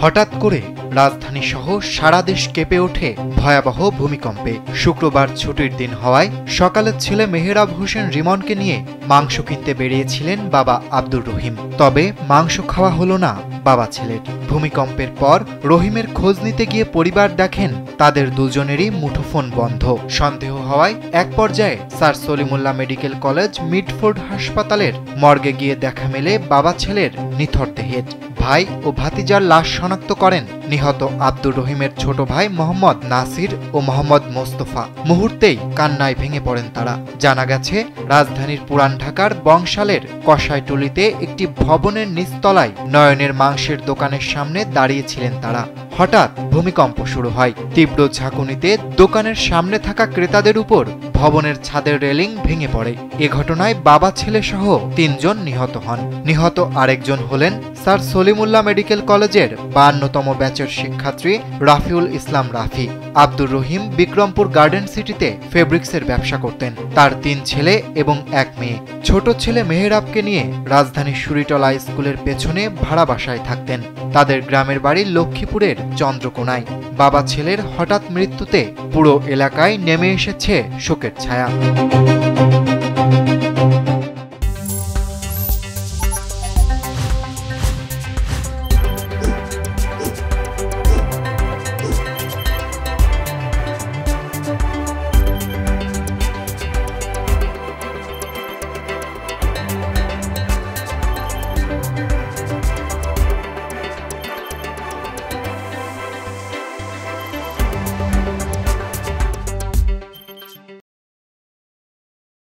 হঠাৎ করে রাজধানী সহ সারা দেশ কেঁপে ওঠে ভয়াবহ ভূমিকম্পে। শুক্রবার ছুটির দিন হওয়ায় সকালে ছেলে মেহেরাব হোসেন রিমনকে নিয়ে মাংস কিনতে বেরিয়েছিলেন বাবা আব্দুর রহিম। তবে মাংস খাওয়া হলো না বাবা ছেলের। ভূমিকম্পের পর রহিমের খোঁজ নিতে গিয়ে পরিবার দেখেন তাদের দুজনেরই মুঠোফোন বন্ধ। সন্দেহ হওয়ায় এক পর্যায়ে sir Salimullah medical college Mitford হাসপাতালের মর্গে গিয়ে দেখা মেলে বাবা ছেলের নিথর দেহের। ভাই ও ভাতিজার লাশ শনাক্ত করেন নিহত আব্দুর রহিমের ছোট ভাই মোহাম্মদ নাসির ও মোহাম্মদ মোস্তফা। মুহূর্তেই কান্নায় ভেঙে পড়েন তারা। জানা গেছে, রাজধানীর পুরান ঢাকার বংশালের কষাইটুলিতে একটি ভবনের নিচতলায় নয়নের মাংসের দোকানের সামনে দাঁড়িয়েছিলেন তারা। হঠাৎ ভূমিকম্প শুরু হয়। তীব্র ঝাঁকুনিতে দোকানের সামনে থাকা ক্রেতাদের উপর ভবনের ছাদের রেলিং ভেঙে পড়ে। এ ঘটনায় বাবা ছেলে সহ ৩ জন নিহত হন। নিহত আরেকজন হলেন স্যার সলিমুল্লাহ মেডিকেল কলেজের ৫২তম ব্যাচের শিক্ষার্থী রাফিউল ইসলাম রাফি। আব্দুর রহিম বিক্রমপুর গার্ডেন সিটিতে ফেব্রিক্সের ব্যবসা করতেন। তার ৩ ছেলে এবং ১ মেয়ে। ছোট ছেলে মেহেরাবকে নিয়ে রাজধানীর সুরিটলা স্কুলের পেছনে ভাড়া বাসায় থাকতেন। তাদের গ্রামের বাড়ি লক্ষ্মীপুরের চন্দ্রকোনায়। বাবা ছেলের হঠাৎ মৃত্যুতে পুরো এলাকায় নেমে এসেছে শোকের ছায়া।